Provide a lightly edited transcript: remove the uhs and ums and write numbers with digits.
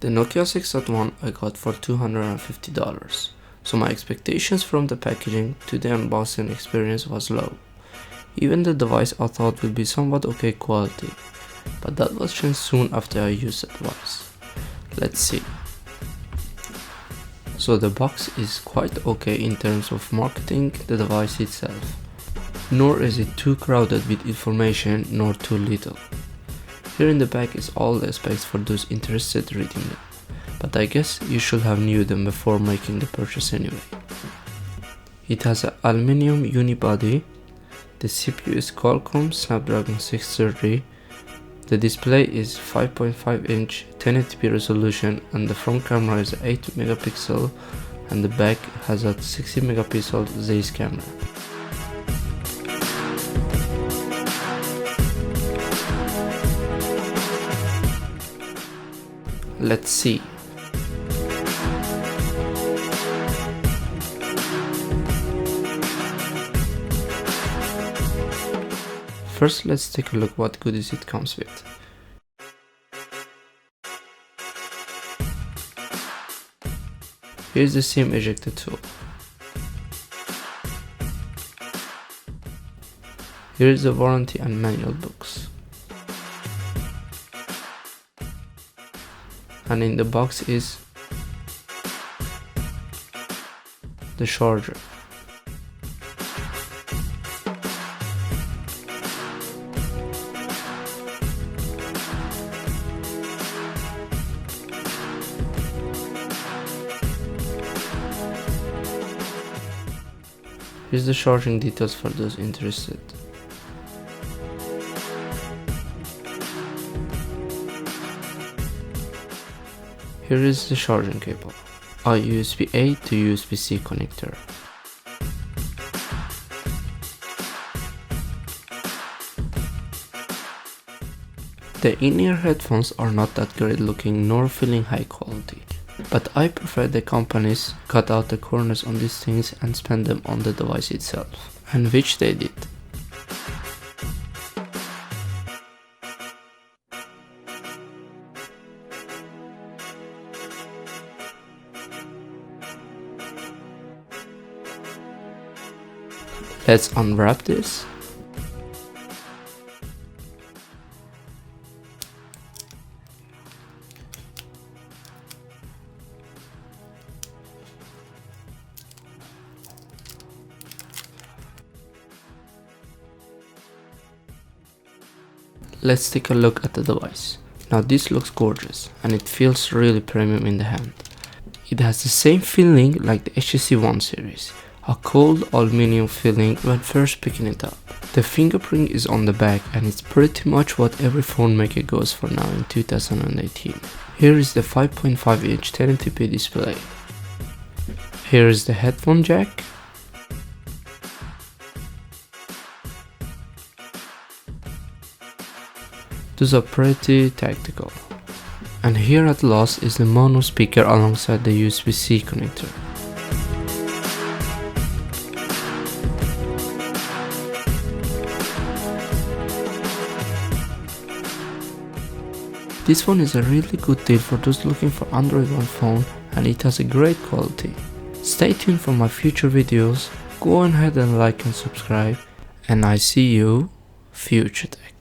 The Nokia 6.1 I got for $250, so my expectations from the packaging to the unboxing experience was low. Even the device I thought would be somewhat okay quality, but that was changed soon after I used the device. Let's see. So the box is quite okay in terms of marketing the device itself, nor is it too crowded with information nor too little. Here in the back is all the specs for those interested reading them, but I guess you should have knew them before making the purchase anyway. It has an aluminium unibody, the CPU is Qualcomm Snapdragon 630, the display is 5.5 inch 1080p resolution and the front camera is 8 megapixel and the back has a 60 megapixel Zeiss camera. Let's see. First, let's take a look what goodies it comes with. Here's the SIM ejector tool. Here is the warranty and manual books. And in the box is the charger. Here's the charging details for those interested. Here is the charging cable, a USB-A to USB-C connector. The in-ear headphones are not that great looking nor feeling high quality, but I prefer the companies cut out the corners on these things and spend them on the device itself, and which they did. Let's unwrap this. Let's take a look at the device. Now this looks gorgeous and it feels really premium in the hand. It has the same feeling like the HTC One series, a cold aluminium feeling when first picking it up. The fingerprint is on the back and it's pretty much what every phone maker goes for now in 2018. Here is the 5.5 inch 1080p display. Here is the headphone jack. Those are pretty tactical. And here at last is the mono speaker alongside the USB-C connector. This phone is a really good deal for those looking for Android One phone and it has a great quality. Stay tuned for my future videos, go ahead and like and subscribe, and I see you future tech.